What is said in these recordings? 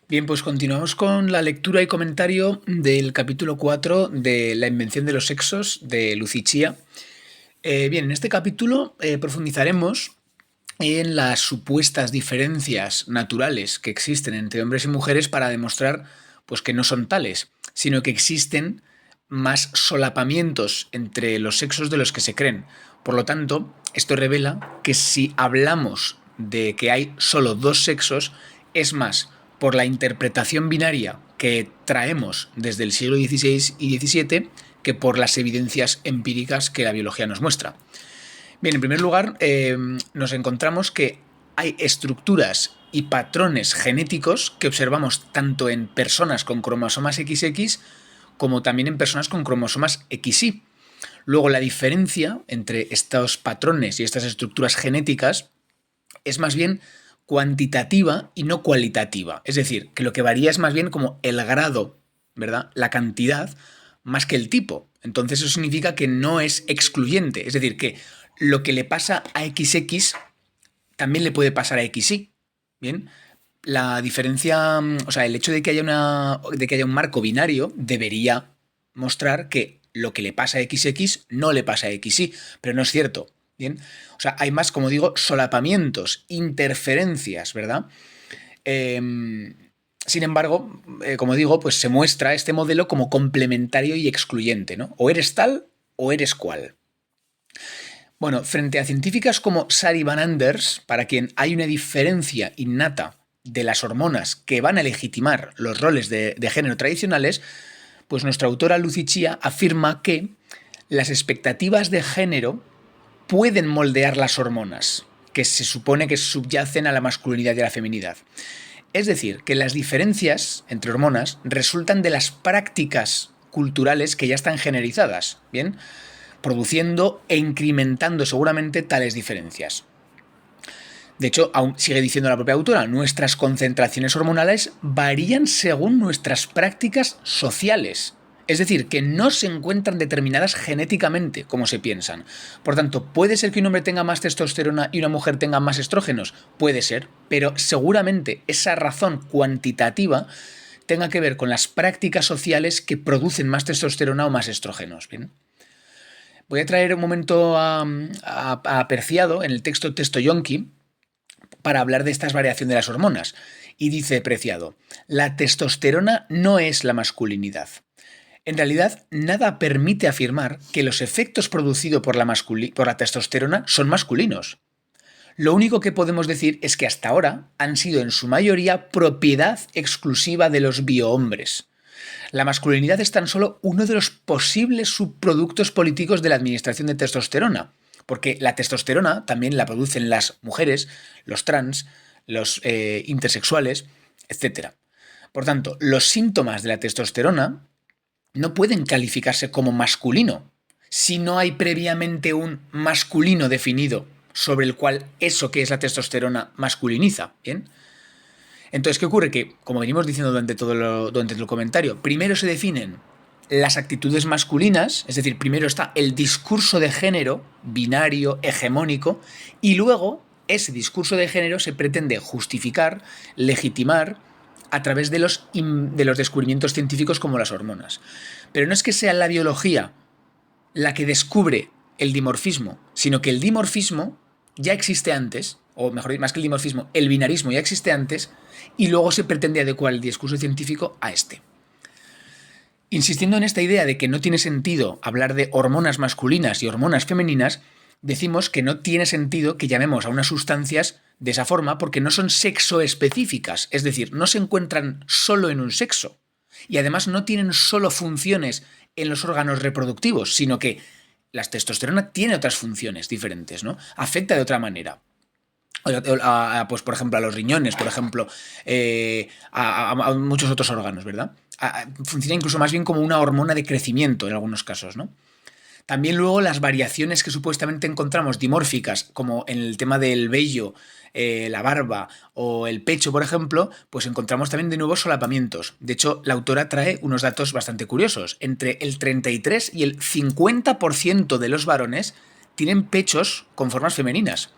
Bien, pues continuamos con la lectura y comentario del capítulo 4 de La invención de los sexos de Lucy Chia. Bien, en este capítulo profundizaremos en las supuestas diferencias naturales que existen entre hombres y mujeres para demostrar pues, que no son tales, sino que existen más solapamientos entre los sexos de los que se creen. Por lo tanto, esto revela que si hablamos de que hay solo dos sexos, es más por la interpretación binaria que traemos desde el siglo XVI y XVII que por las evidencias empíricas que la biología nos muestra. Bien, en primer lugar, nos encontramos que hay estructuras y patrones genéticos que observamos tanto en personas con cromosomas XX como también en personas con cromosomas XY. Luego, la diferencia entre estos patrones y estas estructuras genéticas es más bien cuantitativa y no cualitativa. Es decir, que lo que varía es más bien como el grado, ¿verdad? La cantidad, más que el tipo. Entonces eso significa que no es excluyente. Es decir, que lo que le pasa a XX también le puede pasar a XY. Bien, la diferencia, o sea, el hecho de que haya un marco binario debería mostrar que lo que le pasa a XX no le pasa a XY, pero no es cierto. Bien, o sea, hay más, como digo, solapamientos, interferencias, ¿verdad? Sin embargo, como digo, pues se muestra este modelo como complementario y excluyente, ¿no? O eres tal o eres cual. Bueno, frente a científicas como Sari Van Anders, para quien hay una diferencia innata de las hormonas que van a legitimar los roles de género tradicionales, pues nuestra autora Lucy Chia afirma que las expectativas de género pueden moldear las hormonas, que se supone que subyacen a la masculinidad y a la feminidad. Es decir, que las diferencias entre hormonas resultan de las prácticas culturales que ya están generizadas, ¿bien? Produciendo e incrementando seguramente tales diferencias. De hecho, aún sigue diciendo la propia autora, nuestras concentraciones hormonales varían según nuestras prácticas sociales. Es decir, que no se encuentran determinadas genéticamente, como se piensan. Por tanto, ¿puede ser que un hombre tenga más testosterona y una mujer tenga más estrógenos? Puede ser, pero seguramente esa razón cuantitativa tenga que ver con las prácticas sociales que producen más testosterona o más estrógenos. ¿Bien? Voy a traer un momento a Preciado en el texto Texto Yonki para hablar de esta variación de las hormonas. Y dice Preciado, la testosterona no es la masculinidad. En realidad, nada permite afirmar que los efectos producidos por la testosterona son masculinos. Lo único que podemos decir es que hasta ahora han sido en su mayoría propiedad exclusiva de los biohombres. La masculinidad es tan solo uno de los posibles subproductos políticos de la administración de testosterona, porque la testosterona también la producen las mujeres, los trans, los intersexuales, etc. Por tanto, los síntomas de la testosterona no pueden calificarse como masculino si no hay previamente un masculino definido sobre el cual eso que es la testosterona masculiniza. ¿Bien? Entonces, ¿qué ocurre? Que, como venimos diciendo durante el comentario, primero se definen las actitudes masculinas, es decir, primero está el discurso de género binario, hegemónico, y luego ese discurso de género se pretende justificar, legitimar a través de los descubrimientos científicos como las hormonas. Pero no es que sea la biología la que descubre el dimorfismo, sino que el dimorfismo ya existe antes, o mejor, más que el dimorfismo, el binarismo ya existe antes, y luego se pretende adecuar el discurso científico a este. Insistiendo en esta idea de que no tiene sentido hablar de hormonas masculinas y hormonas femeninas, decimos que no tiene sentido que llamemos a unas sustancias de esa forma porque no son sexoespecíficas, es decir, no se encuentran solo en un sexo y además no tienen solo funciones en los órganos reproductivos, sino que la testosterona tiene otras funciones diferentes, ¿no? Afecta de otra manera. Pues por ejemplo a los riñones, por ejemplo, a muchos otros órganos, ¿verdad? Funciona incluso más bien como una hormona de crecimiento en algunos casos, ¿no? También luego las variaciones que supuestamente encontramos dimórficas, como en el tema del vello, la barba o el pecho, por ejemplo, pues encontramos también de nuevo solapamientos. De hecho, la autora trae unos datos bastante curiosos. Entre el 33 y el 50% de los varones tienen pechos con formas femeninas,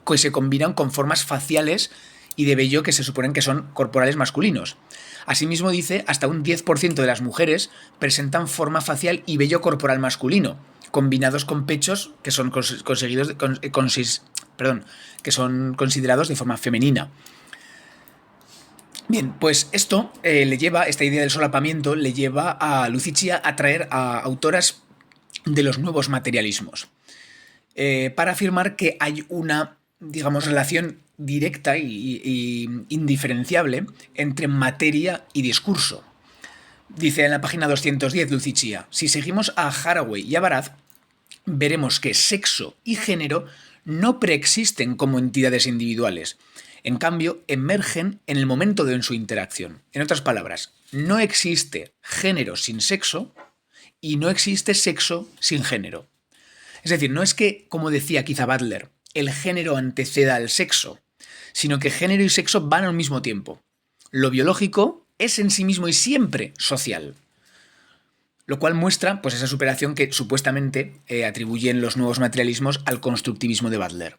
que se combinan con formas faciales y de vello que se suponen que son corporales masculinos. Asimismo dice, hasta un 10% de las mujeres presentan forma facial y vello corporal masculino, combinados con pechos que son que son considerados de forma femenina. Bien, pues esto esta idea del solapamiento le lleva a Lucia a traer a autoras de los nuevos materialismos, para afirmar que hay una, digamos, relación directa y indiferenciable entre materia y discurso. Dice en la página 210 Lucia, si seguimos a Haraway y a Barat, veremos que sexo y género no preexisten como entidades individuales. En cambio, emergen en el momento de su interacción. En otras palabras, no existe género sin sexo y no existe sexo sin género. Es decir, no es que, como decía quizá Butler, el género anteceda al sexo, sino que género y sexo van al mismo tiempo. Lo biológico es en sí mismo y siempre social. Lo cual muestra pues, esa superación que supuestamente atribuyen los nuevos materialismos al constructivismo de Butler.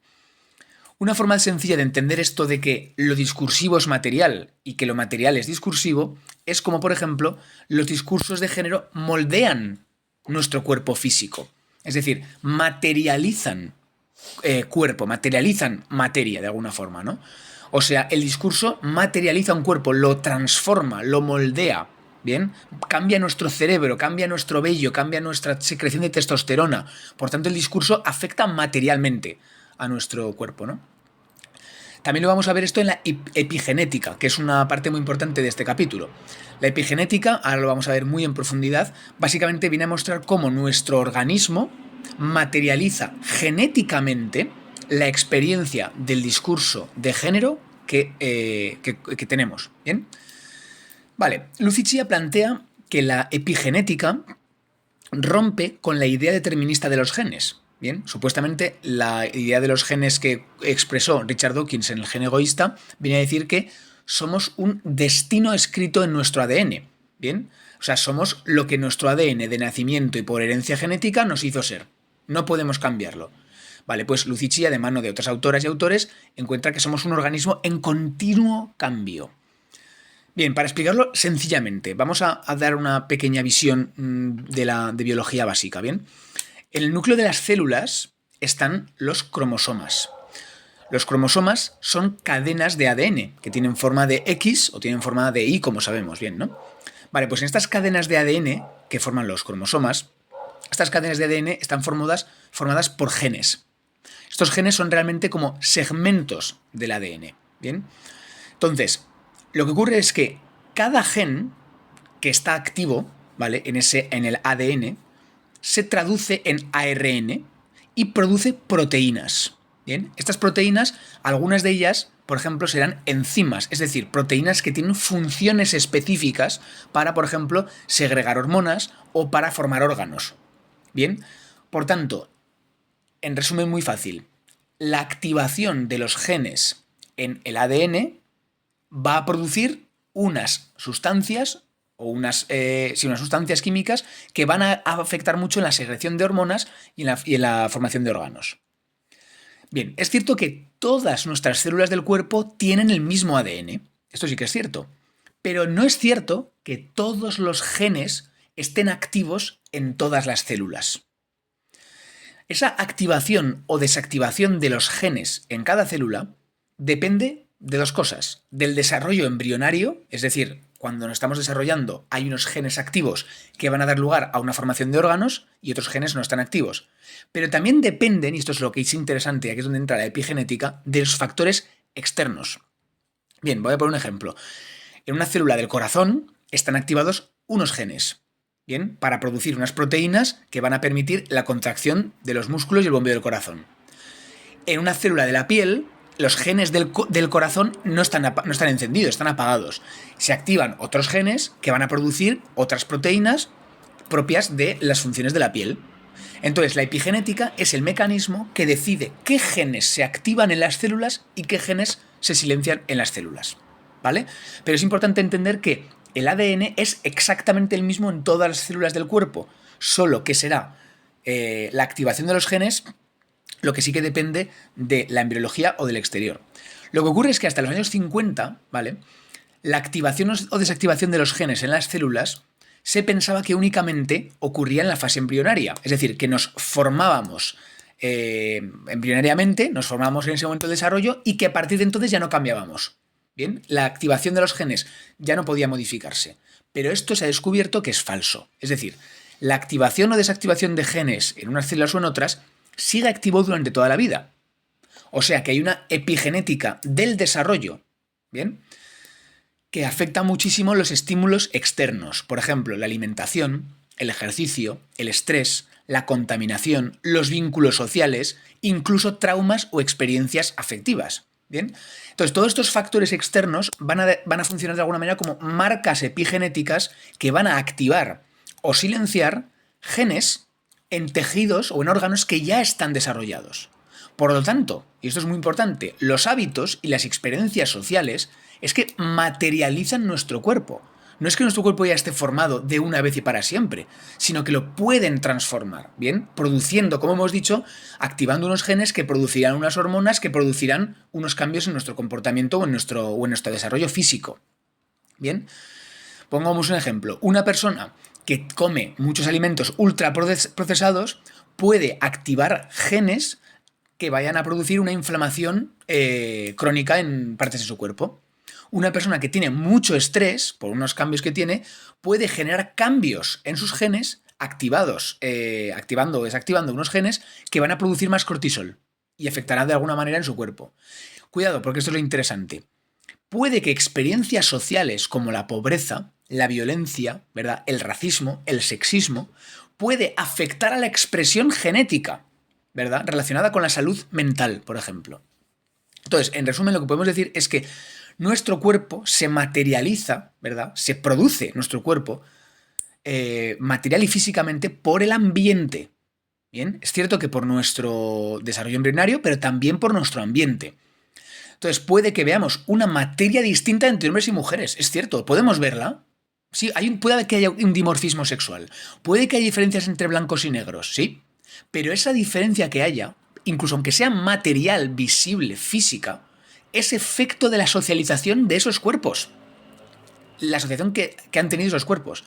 Una forma sencilla de entender esto de que lo discursivo es material y que lo material es discursivo es como, por ejemplo, los discursos de género moldean nuestro cuerpo físico. Es decir, materializan cuerpo, materializan materia de alguna forma, ¿no? O sea, el discurso materializa un cuerpo, lo transforma, lo moldea, ¿bien? Cambia nuestro cerebro, cambia nuestro vello, cambia nuestra secreción de testosterona. Por tanto, el discurso afecta materialmente a nuestro cuerpo, ¿no? También lo vamos a ver esto en la epigenética, que es una parte muy importante de este capítulo. La epigenética, ahora lo vamos a ver muy en profundidad, básicamente viene a mostrar cómo nuestro organismo materializa genéticamente la experiencia del discurso de género que tenemos. ¿Bien? Vale, Lucia plantea que la epigenética rompe con la idea determinista de los genes. Bien, supuestamente la idea de los genes que expresó Richard Dawkins en El gen egoísta viene a decir que somos un destino escrito en nuestro ADN. Bien, o sea, somos lo que nuestro ADN de nacimiento y por herencia genética nos hizo ser. No podemos cambiarlo. Vale, pues Lucia, de mano de otras autoras y autores, encuentra que somos un organismo en continuo cambio. Bien, para explicarlo sencillamente, vamos a dar una pequeña visión de biología básica, ¿bien? En el núcleo de las células están los cromosomas. Los cromosomas son cadenas de ADN que tienen forma de X o tienen forma de Y, como sabemos bien, ¿no? Vale, pues en estas cadenas de ADN que forman los cromosomas, estas cadenas de ADN están formadas por genes. Estos genes son realmente como segmentos del ADN, ¿bien? Entonces, lo que ocurre es que cada gen que está activo, ¿vale? En el ADN, se traduce en ARN y produce proteínas. ¿Bien? Estas proteínas, algunas de ellas, por ejemplo, serán enzimas, es decir, proteínas que tienen funciones específicas para, por ejemplo, segregar hormonas o para formar órganos. Bien, por tanto, en resumen muy fácil, la activación de los genes en el ADN va a producir unas sustancias o unas sustancias químicas que van a afectar mucho en la secreción de hormonas y en la formación de órganos. Bien, es cierto que todas nuestras células del cuerpo tienen el mismo ADN, esto sí que es cierto, pero no es cierto que todos los genes estén activos en todas las células. Esa activación o desactivación de los genes en cada célula depende de dos cosas: del desarrollo embrionario, es decir, cuando nos estamos desarrollando hay unos genes activos que van a dar lugar a una formación de órganos y otros genes no están activos. Pero también dependen, y esto es lo que es interesante, aquí es donde entra la epigenética, de los factores externos. Bien, voy a poner un ejemplo. En una célula del corazón están activados unos genes, bien, para producir unas proteínas que van a permitir la contracción de los músculos y el bombeo del corazón. En una célula de la piel, los genes del corazón no están encendidos, están apagados. Se activan otros genes que van a producir otras proteínas propias de las funciones de la piel. Entonces, la epigenética es el mecanismo que decide qué genes se activan en las células y qué genes se silencian en las células, ¿vale? Pero es importante entender que el ADN es exactamente el mismo en todas las células del cuerpo, solo que será la activación de los genes lo que sí que depende de la embriología o del exterior. Lo que ocurre es que hasta los años 50, ¿vale? La activación o desactivación de los genes en las células se pensaba que únicamente ocurría en la fase embrionaria, es decir, que nos formábamos embrionariamente, nos formábamos en ese momento de desarrollo y que a partir de entonces ya no cambiábamos. Bien, la activación de los genes ya no podía modificarse, pero esto se ha descubierto que es falso. Es decir, la activación o desactivación de genes en unas células o en otras sigue activo durante toda la vida. O sea que hay una epigenética del desarrollo, ¿bien?, que afecta muchísimo los estímulos externos, por ejemplo, la alimentación, el ejercicio, el estrés, la contaminación, los vínculos sociales, incluso traumas o experiencias afectivas. ¿Bien? Entonces, todos estos factores externos van a funcionar de alguna manera como marcas epigenéticas que van a activar o silenciar genes en tejidos o en órganos que ya están desarrollados. Por lo tanto, y esto es muy importante, los hábitos y las experiencias sociales es que materializan nuestro cuerpo. No es que nuestro cuerpo ya esté formado de una vez y para siempre, sino que lo pueden transformar, ¿bien? Produciendo, como hemos dicho, activando unos genes que producirán unas hormonas que producirán unos cambios en nuestro comportamiento o en nuestro desarrollo físico. ¿Bien? Pongamos un ejemplo. Una persona que come muchos alimentos ultraprocesados puede activar genes que vayan a producir una inflamación crónica en partes de su cuerpo. Una persona que tiene mucho estrés, por unos cambios que tiene, puede generar cambios en sus genes activando o desactivando unos genes que van a producir más cortisol y afectará de alguna manera en su cuerpo. Cuidado, porque esto es lo interesante. Puede que experiencias sociales como la pobreza, la violencia, ¿verdad?, el racismo, el sexismo, puede afectar a la expresión genética, ¿verdad?, relacionada con la salud mental, por ejemplo. Entonces, en resumen, lo que podemos decir es que nuestro cuerpo se materializa, ¿verdad?, se produce nuestro cuerpo material y físicamente por el ambiente. Bien, es cierto que por nuestro desarrollo embrionario, pero también por nuestro ambiente. Entonces, puede que veamos una materia distinta entre hombres y mujeres. Es cierto, podemos verla. Sí, puede que haya un dimorfismo sexual. Puede que haya diferencias entre blancos y negros, sí. Pero esa diferencia que haya, incluso aunque sea material, visible, física, es efecto de la socialización de esos cuerpos. La asociación que han tenido esos cuerpos.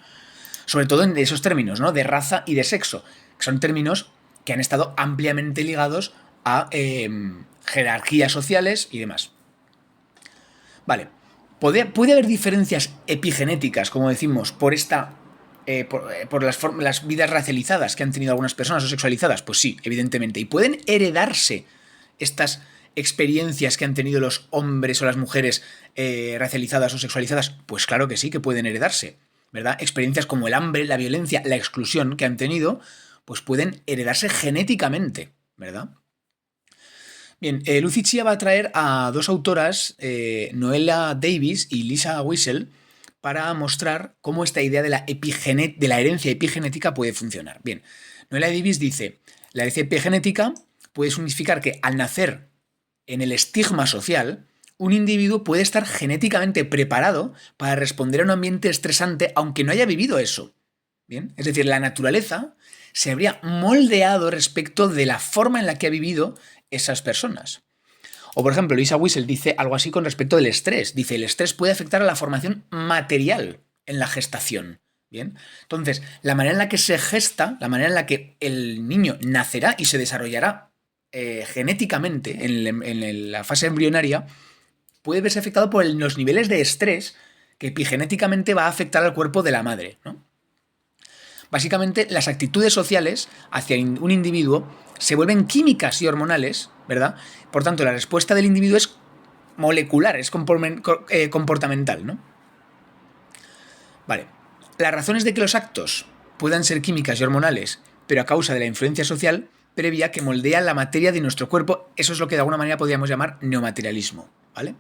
Sobre todo en esos términos, ¿no?, de raza y de sexo, que son términos que han estado ampliamente ligados a jerarquías sociales y demás. Vale, puede haber diferencias epigenéticas, como decimos, por las vidas racializadas que han tenido algunas personas o sexualizadas. Pues sí, evidentemente. Y pueden heredarse estas experiencias que han tenido los hombres o las mujeres racializadas o sexualizadas. Pues claro que sí, que pueden heredarse, ¿verdad? Experiencias como el hambre, la violencia, la exclusión que han tenido, pues pueden heredarse genéticamente, ¿verdad? Bien, Lucy Chia va a traer a dos autoras, Noella Davis y Lisa Wiesel, para mostrar cómo esta idea de la herencia epigenética puede funcionar. Bien, Noella Davis dice, la herencia epigenética puede significar que al nacer en el estigma social, un individuo puede estar genéticamente preparado para responder a un ambiente estresante aunque no haya vivido eso. Bien, es decir, la naturaleza se habría moldeado respecto de la forma en la que ha vivido esas personas. O por ejemplo, Lisa Wiesel dice algo así con respecto del estrés. Dice, el estrés puede afectar a la formación material en la gestación. Bien, entonces, la manera en la que se gesta, la manera en la que el niño nacerá y se desarrollará genéticamente en la fase embrionaria, puede verse afectado por los niveles de estrés que epigenéticamente va a afectar al cuerpo de la madre, ¿no? Básicamente, las actitudes sociales hacia un individuo se vuelven químicas y hormonales, ¿verdad? Por tanto, la respuesta del individuo es molecular, es comportamental, ¿no? Vale. Las razones de que los actos puedan ser químicas y hormonales, pero a causa de la influencia social previa que moldea la materia de nuestro cuerpo, eso es lo que de alguna manera podríamos llamar neomaterialismo, ¿vale?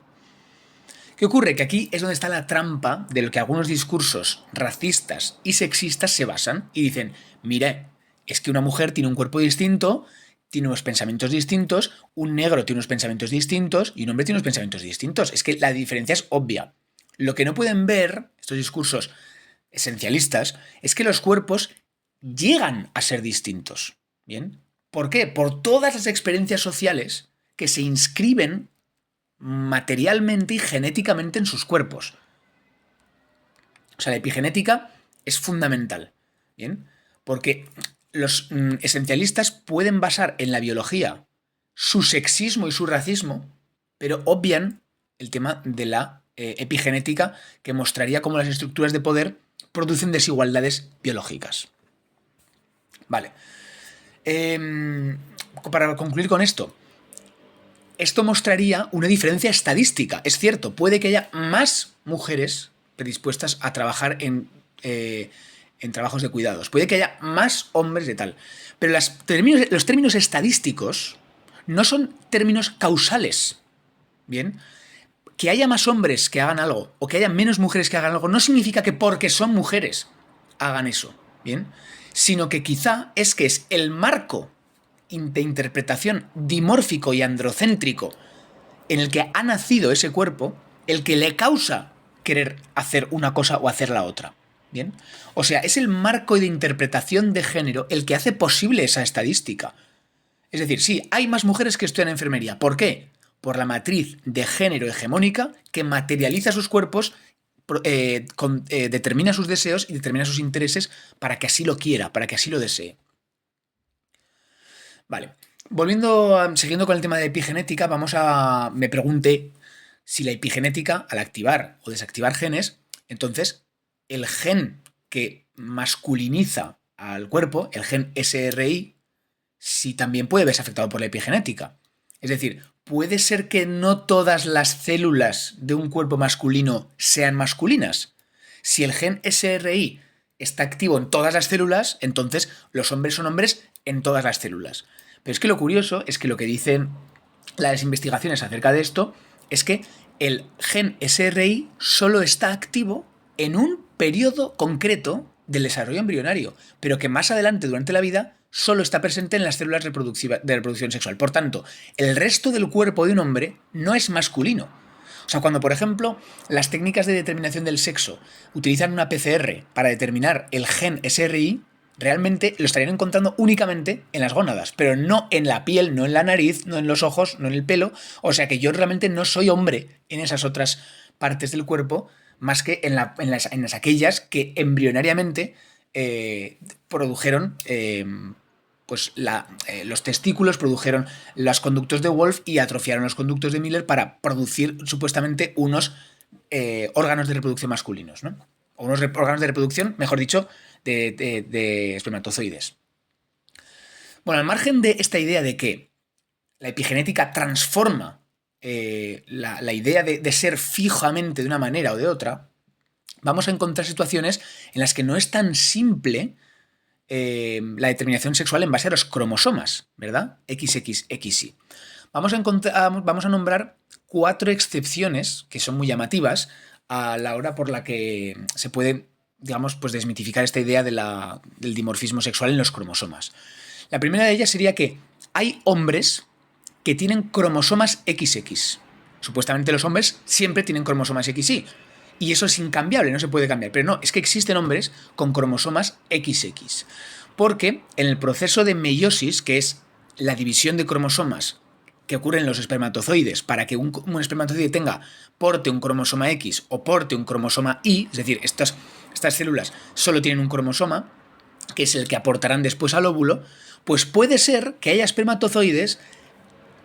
¿Qué ocurre? Que aquí es donde está la trampa de lo que algunos discursos racistas y sexistas se basan y dicen, mira, es que una mujer tiene un cuerpo distinto, tiene unos pensamientos distintos, un negro tiene unos pensamientos distintos y un hombre tiene unos pensamientos distintos. Es que la diferencia es obvia. Lo que no pueden ver estos discursos esencialistas es que los cuerpos llegan a ser distintos. ¿Bien? ¿Por qué? Por todas las experiencias sociales que se inscriben, materialmente y genéticamente en sus cuerpos. O sea, la epigenética es fundamental, ¿bien? Porque los esencialistas pueden basar en la biología su sexismo y su racismo, pero obvian el tema de la epigenética, que mostraría cómo las estructuras de poder producen desigualdades biológicas. Vale. Para concluir con esto mostraría una diferencia estadística. Es cierto, puede que haya más mujeres predispuestas a trabajar en trabajos de cuidados. Puede que haya más hombres de tal. Pero los términos estadísticos no son términos causales. Bien. Que haya más hombres que hagan algo o que haya menos mujeres que hagan algo no significa que porque son mujeres hagan eso. Bien. Sino que quizá es que es el marco de interpretación dimórfico y androcéntrico en el que ha nacido ese cuerpo el que le causa querer hacer una cosa o hacer la otra. ¿Bien? O sea, es el marco de interpretación de género el que hace posible esa estadística. Es decir, sí, hay más mujeres que estudian enfermería. ¿Por qué? Por la matriz de género hegemónica que materializa sus cuerpos, determina sus deseos y determina sus intereses para que así lo quiera, para que así lo desee. Vale. Siguiendo con el tema de epigenética, me pregunté si la epigenética, al activar o desactivar genes, entonces el gen que masculiniza al cuerpo, el gen SRI, si también puede verse afectado por la epigenética. Es decir, puede ser que no todas las células de un cuerpo masculino sean masculinas. Si el gen SRI está activo en todas las células, entonces los hombres son hombres en todas las células. Pero es que lo curioso es que lo que dicen las investigaciones acerca de esto es que el gen SRI solo está activo en un periodo concreto del desarrollo embrionario, pero que más adelante durante la vida solo está presente en las células de reproducción sexual. Por tanto, el resto del cuerpo de un hombre no es masculino. O sea, cuando, por ejemplo, las técnicas de determinación del sexo utilizan una PCR para determinar el gen SRI, realmente lo estarían encontrando únicamente en las gónadas, pero no en la piel, no en la nariz, no en los ojos, no en el pelo. O sea que yo realmente no soy hombre en esas otras partes del cuerpo, más que en las aquellas que embrionariamente produjeron los testículos, produjeron los conductos de Wolf y atrofiaron los conductos de Miller para producir supuestamente unos órganos de reproducción masculinos, ¿no? O unos órganos de reproducción, mejor dicho, de espermatozoides. Bueno, al margen de esta idea de que la epigenética transforma la idea de ser fijamente de una manera o de otra, vamos a encontrar situaciones en las que no es tan simple la determinación sexual en base a los cromosomas, ¿verdad? XXXY. Vamos a nombrar 4 excepciones que son muy llamativas a la hora por la que se puede, digamos, pues desmitificar esta idea del dimorfismo sexual en los cromosomas. La primera de ellas sería que hay hombres que tienen cromosomas XX. Supuestamente los hombres siempre tienen cromosomas XY. Y eso es incambiable, no se puede cambiar. Pero no, es que existen hombres con cromosomas XX. Porque en el proceso de meiosis, que es la división de cromosomas que ocurre en los espermatozoides, para que un espermatozoide porte un cromosoma X o porte un cromosoma Y, es decir, estas células solo tienen un cromosoma, que es el que aportarán después al óvulo, pues puede ser que haya espermatozoides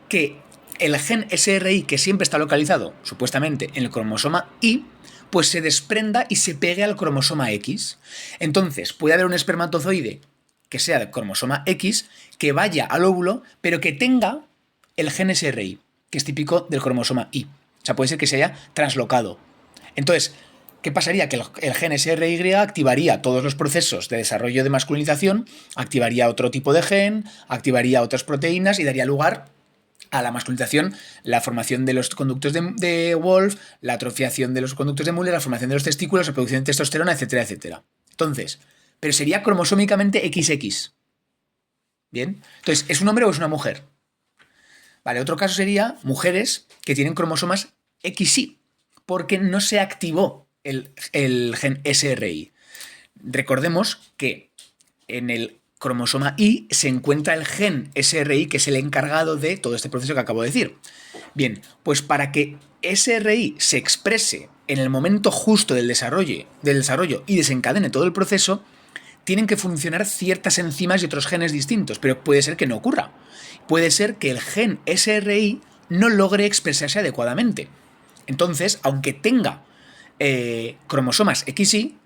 que el gen SRI, que siempre está localizado, supuestamente, en el cromosoma Y, pues se desprenda y se pegue al cromosoma X. Entonces, puede haber un espermatozoide que sea de cromosoma X, que vaya al óvulo, pero que tenga el gen SRI, que es típico del cromosoma Y. O sea, puede ser que se haya translocado. Entonces, ¿qué pasaría? Que el gen SRY activaría todos los procesos de desarrollo de masculinización, activaría otro tipo de gen, activaría otras proteínas y daría lugar a la masculinización, la formación de los conductos de Wolf, la atrofiación de los conductos de Müller, la formación de los testículos, la producción de testosterona, etcétera, etcétera. Entonces, pero sería cromosómicamente XX. ¿Bien? Entonces, ¿es un hombre o es una mujer? Vale, otro caso sería mujeres que tienen cromosomas XY, porque no se activó el gen SRI. Recordemos que en el cromosoma Y se encuentra el gen SRY, que es el encargado de todo este proceso que acabo de decir. Bien, pues para que SRY se exprese en el momento justo del desarrollo y desencadene todo el proceso, tienen que funcionar ciertas enzimas y otros genes distintos, pero puede ser que no ocurra. Puede ser que el gen SRY no logre expresarse adecuadamente. Entonces, aunque tenga cromosomas XY,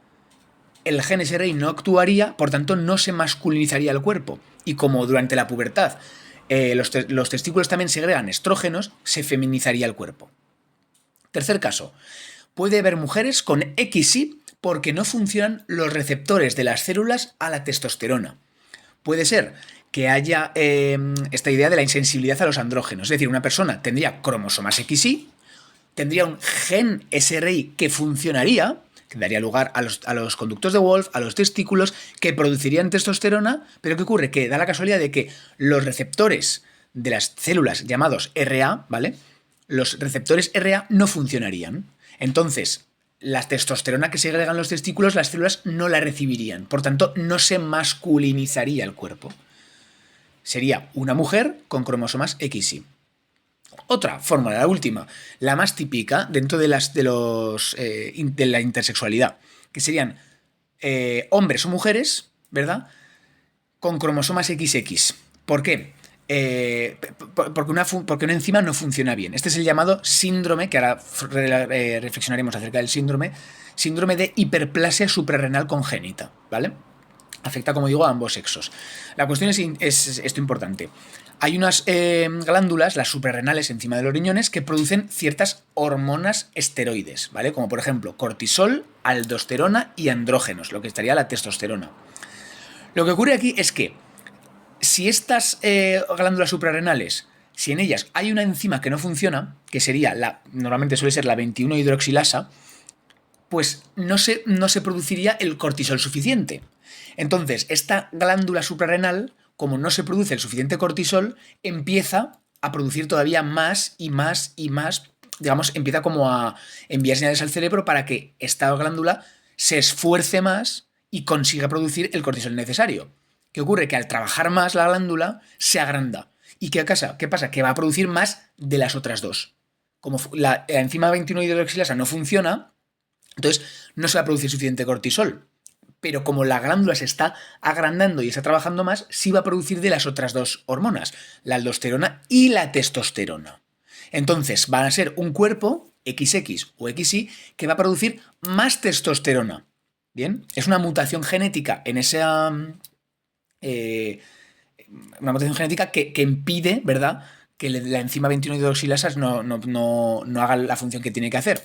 el gen SRY no actuaría, por tanto no se masculinizaría el cuerpo. Y como durante la pubertad los testículos también segregan estrógenos, se feminizaría el cuerpo. Tercer caso, puede haber mujeres con XY porque no funcionan los receptores de las células a la testosterona. Puede ser que haya esta idea de la insensibilidad a los andrógenos, es decir, una persona tendría cromosomas XY, tendría un gen SRY que funcionaría, que daría lugar a los conductos de Wolf, a los testículos, que producirían testosterona, pero ¿qué ocurre? Que da la casualidad de que los receptores de las células llamados RA, ¿vale? Los receptores RA no funcionarían. Entonces, la testosterona que segregan los testículos, las células no la recibirían. Por tanto, no se masculinizaría el cuerpo. Sería una mujer con cromosomas XY. Otra fórmula, la última, la más típica dentro de la intersexualidad, que serían hombres o mujeres, ¿verdad? Con cromosomas XX. ¿Por qué? Porque una enzima no funciona bien. Este es el llamado síndrome, que ahora reflexionaremos acerca del síndrome de hiperplasia suprarrenal congénita, ¿vale? Afecta, como digo, a ambos sexos. La cuestión es esto importante. Hay unas glándulas, las suprarrenales, encima de los riñones, que producen ciertas hormonas esteroides, ¿vale? Como por ejemplo cortisol, aldosterona y andrógenos, lo que estaría la testosterona. Lo que ocurre aquí es que si estas glándulas suprarrenales, si en ellas hay una enzima que no funciona, que sería normalmente suele ser la 21-hidroxilasa, pues no se produciría el cortisol suficiente. Entonces, esta glándula suprarrenal, como no se produce el suficiente cortisol, empieza a producir todavía más y más y más, digamos, empieza como a enviar señales al cerebro para que esta glándula se esfuerce más y consiga producir el cortisol necesario. ¿Qué ocurre? Que al trabajar más la glándula se agranda. ¿Y qué pasa? Que va a producir más de las otras dos. Como la enzima 21-hidroxilasa no funciona, entonces no se va a producir suficiente cortisol. Pero como la glándula se está agrandando y está trabajando más, sí va a producir de las otras dos hormonas, la aldosterona y la testosterona. Entonces van a ser un cuerpo XX o XY que va a producir más testosterona. ¿Bien? Es una mutación genética en esa... una mutación genética que impide, ¿verdad?, que la enzima 21-hidroxilasas no haga la función que tiene que hacer.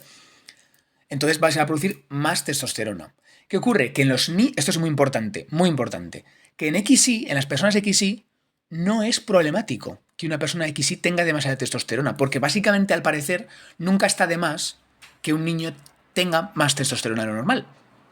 Entonces va a producir más testosterona. ¿Qué ocurre? Que esto es muy importante, que en XY, en las personas XY, no es problemático que una persona XY tenga demasiada testosterona, porque básicamente, al parecer, nunca está de más que un niño tenga más testosterona de lo normal.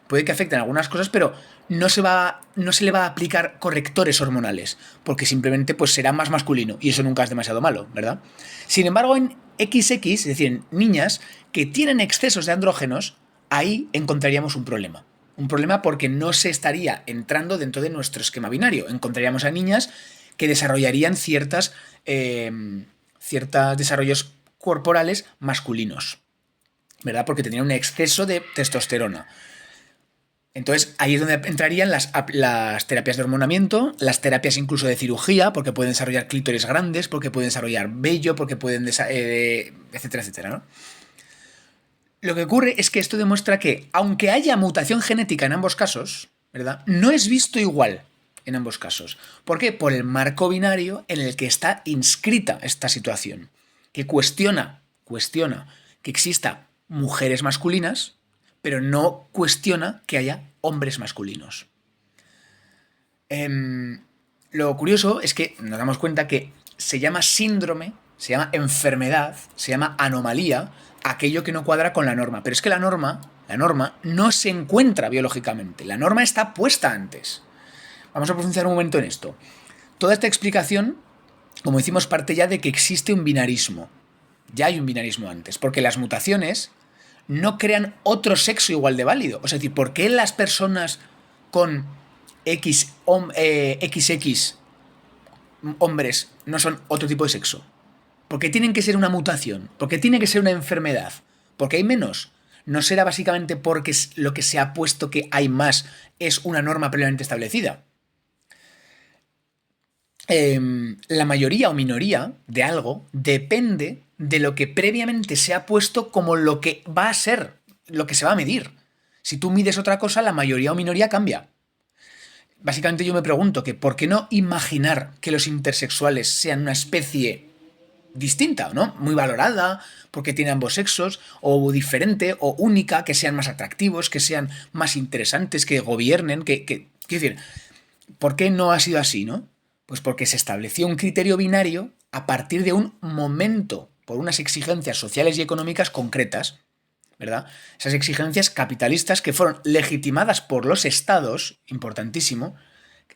Puede que afecten algunas cosas, pero no se le va a aplicar correctores hormonales, porque simplemente pues, será más masculino, y eso nunca es demasiado malo, ¿verdad? Sin embargo, en XX, es decir, en niñas que tienen excesos de andrógenos, ahí encontraríamos un problema. Un problema porque no se estaría entrando dentro de nuestro esquema binario. Encontraríamos a niñas que desarrollarían ciertos desarrollos corporales masculinos, ¿verdad? Porque tendrían un exceso de testosterona. Entonces, ahí es donde entrarían las terapias de hormonamiento, las terapias incluso de cirugía, porque pueden desarrollar clítores grandes, porque pueden desarrollar vello, porque pueden etcétera, etcétera, ¿no? Lo que ocurre es que esto demuestra que, aunque haya mutación genética en ambos casos, ¿verdad?, no es visto igual en ambos casos. ¿Por qué? Por el marco binario en el que está inscrita esta situación, que cuestiona que exista mujeres masculinas, pero no cuestiona que haya hombres masculinos. Lo curioso es que nos damos cuenta que se llama síndrome, se llama enfermedad, se llama anomalía, aquello que no cuadra con la norma. Pero es que la norma no se encuentra biológicamente. La norma está puesta antes. Vamos a profundizar un momento en esto. Toda esta explicación, como decimos, parte ya de que existe un binarismo. Ya hay un binarismo antes, porque las mutaciones no crean otro sexo igual de válido. O sea, es decir, ¿por qué las personas con XX hombres no son otro tipo de sexo? Porque tienen que ser una mutación, porque tiene que ser una enfermedad, porque hay menos. ¿No será básicamente porque lo que se ha puesto que hay más es una norma previamente establecida? La mayoría o minoría de algo depende de lo que previamente se ha puesto como lo que va a ser, lo que se va a medir. Si tú mides otra cosa, la mayoría o minoría cambia. Básicamente yo me pregunto que ¿por qué no imaginar que los intersexuales sean una especie distinta, ¿no? Muy valorada, porque tiene ambos sexos, o diferente, o única, que sean más atractivos, que sean más interesantes, que gobiernen, quiero decir, ¿por qué no ha sido así, no? Pues porque se estableció un criterio binario a partir de un momento, por unas exigencias sociales y económicas concretas, ¿verdad? Esas exigencias capitalistas que fueron legitimadas por los estados, importantísimo,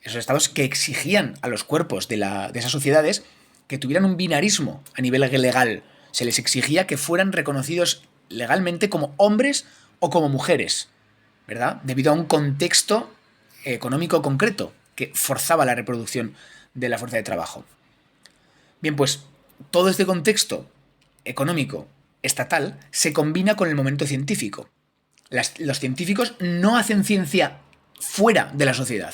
esos estados que exigían a los cuerpos de esas sociedades que tuvieran un binarismo a nivel legal. Se les exigía que fueran reconocidos legalmente como hombres o como mujeres, ¿verdad? Debido a un contexto económico concreto que forzaba la reproducción de la fuerza de trabajo. Bien, pues todo este contexto económico estatal se combina con el momento científico. Los científicos no hacen ciencia fuera de la sociedad,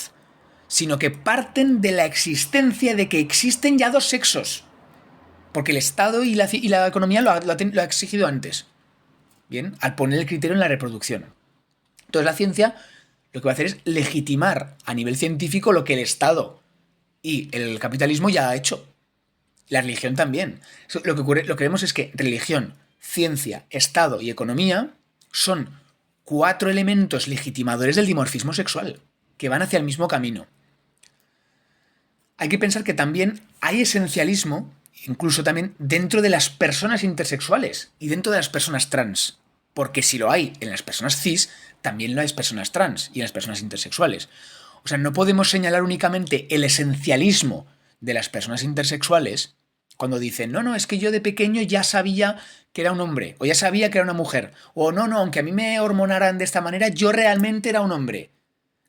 sino que parten de la existencia de que existen ya dos sexos, porque el Estado y la economía lo ha exigido antes, bien, al poner el criterio en la reproducción. Entonces la ciencia lo que va a hacer es legitimar a nivel científico lo que el Estado y el capitalismo ya ha hecho. La religión también. Lo que vemos es que religión, ciencia, Estado y economía son 4 elementos legitimadores del dimorfismo sexual, que van hacia el mismo camino. Hay que pensar que también hay esencialismo, incluso también dentro de las personas intersexuales y dentro de las personas trans. Porque si lo hay en las personas cis, también lo hay en las personas trans y en las personas intersexuales. O sea, no podemos señalar únicamente el esencialismo de las personas intersexuales cuando dicen, no, no, es que yo de pequeño ya sabía que era un hombre, o ya sabía que era una mujer, o no, no, aunque a mí me hormonaran de esta manera, yo realmente era un hombre.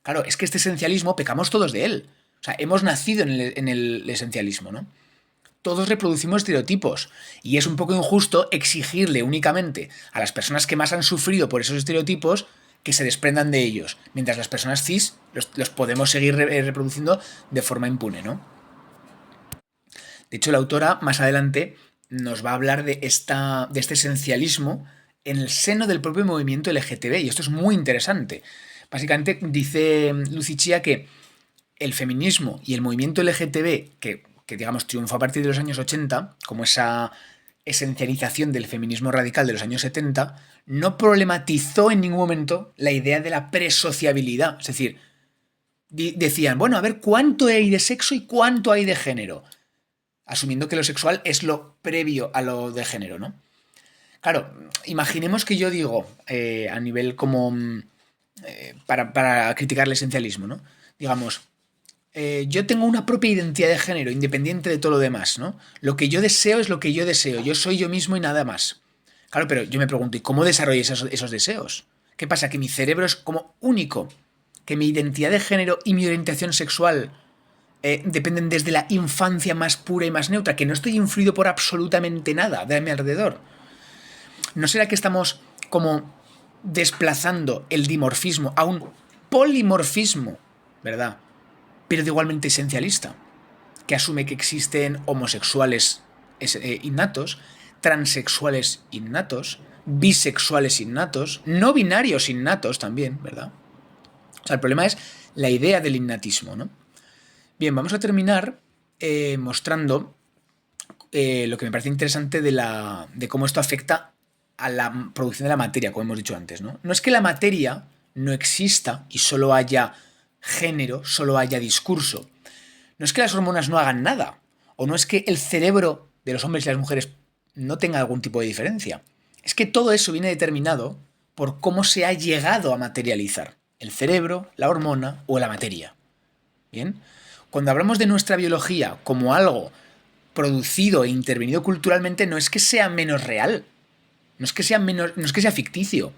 Claro, es que este esencialismo pecamos todos de él. O sea, hemos nacido en el esencialismo, ¿no? Todos reproducimos estereotipos y es un poco injusto exigirle únicamente a las personas que más han sufrido por esos estereotipos que se desprendan de ellos, mientras las personas cis los podemos seguir reproduciendo de forma impune, ¿no? De hecho, la autora más adelante nos va a hablar de este esencialismo en el seno del propio movimiento LGTB y esto es muy interesante. Básicamente dice Lucy Chia que el feminismo y el movimiento LGTB, que digamos triunfó a partir de los años 80, como esa esencialización del feminismo radical de los años 70, no problematizó en ningún momento la idea de la presociabilidad. Es decir, decían, bueno, a ver cuánto hay de sexo y cuánto hay de género, asumiendo que lo sexual es lo previo a lo de género, ¿no? Claro, imaginemos que yo digo, a nivel como para criticar el esencialismo, ¿no? Digamos, yo tengo una propia identidad de género, independiente de todo lo demás, ¿no? Lo que yo deseo es lo que yo deseo, yo soy yo mismo y nada más. Claro, pero yo me pregunto, ¿y cómo desarrollo esos deseos? ¿Qué pasa? ¿Que mi cerebro es como único? ¿Que mi identidad de género y mi orientación sexual dependen desde la infancia más pura y más neutra? ¿Que no estoy influido por absolutamente nada de mi alrededor? ¿No será que estamos como desplazando el dimorfismo a un polimorfismo, ¿verdad? Pero igualmente esencialista, que asume que existen homosexuales innatos, transexuales innatos, bisexuales innatos, no binarios innatos también, ¿verdad? O sea, el problema es la idea del innatismo, ¿no? Bien, vamos a terminar mostrando lo que me parece interesante de cómo esto afecta a la producción de la materia, como hemos dicho antes, ¿no? No es que la materia no exista y solo haya género, solo haya discurso. No es que las hormonas no hagan nada, o no es que el cerebro de los hombres y las mujeres no tenga algún tipo de diferencia. Es que todo eso viene determinado por cómo se ha llegado a materializar el cerebro, la hormona o la materia. ¿Bien? Cuando hablamos de nuestra biología como algo producido e intervenido culturalmente, no es que sea menos real, no es que sea ficticio,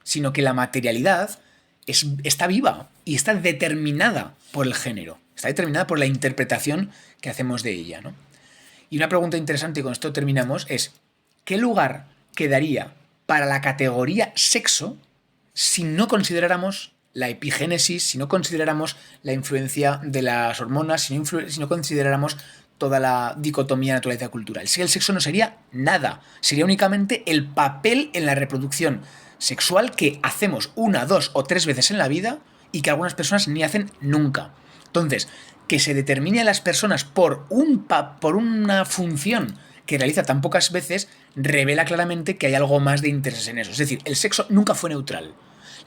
sino que la materialidad está viva y está determinada por el género, está determinada por la interpretación que hacemos de ella, ¿no? Y una pregunta interesante, y con esto terminamos, es ¿qué lugar quedaría para la categoría sexo si no consideráramos la epigénesis, si no consideráramos la influencia de las hormonas, si no consideráramos toda la dicotomía naturaleza-cultural? Si el sexo no sería nada, sería únicamente el papel en la reproducción sexual que hacemos 1, 2 o 3 veces en la vida y que algunas personas ni hacen nunca. Entonces, que se determine a las personas por una función que realiza tan pocas veces, revela claramente que hay algo más de interés en eso. Es decir, el sexo nunca fue neutral.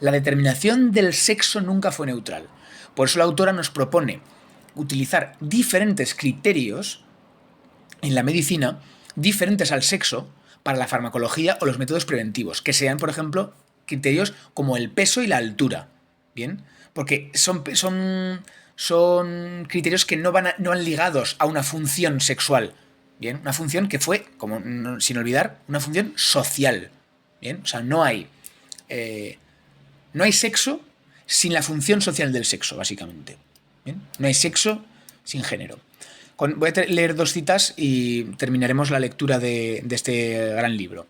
La determinación del sexo nunca fue neutral. Por eso la autora nos propone utilizar diferentes criterios en la medicina, diferentes al sexo, para la farmacología o los métodos preventivos, que sean, por ejemplo, criterios como el peso y la altura. ¿Bien? Porque son criterios que no van ligados a una función sexual. ¿Bien? Una función que fue, sin olvidar, una función social. ¿Bien? O sea, no hay sexo sin la función social del sexo, básicamente. ¿Bien? No hay sexo sin género. Voy a leer 2 citas y terminaremos la lectura de este gran libro.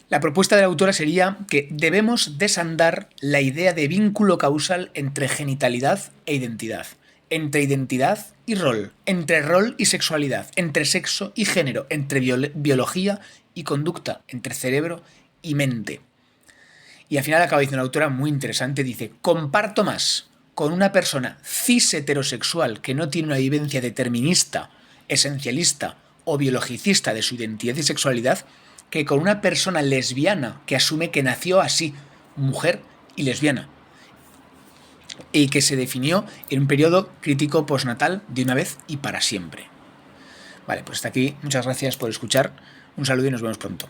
La propuesta de la autora sería que debemos desandar la idea de vínculo causal entre genitalidad e identidad, entre identidad y rol, entre rol y sexualidad, entre sexo y género, entre biología y conducta, entre cerebro y mente. Y al final acaba diciendo la autora, muy interesante, dice: comparto más con una persona cis heterosexual que no tiene una vivencia determinista, esencialista o biologicista de su identidad y sexualidad, que con una persona lesbiana que asume que nació así, mujer y lesbiana, y que se definió en un periodo crítico postnatal de una vez y para siempre. Vale, pues hasta aquí. Muchas gracias por escuchar. Un saludo y nos vemos pronto.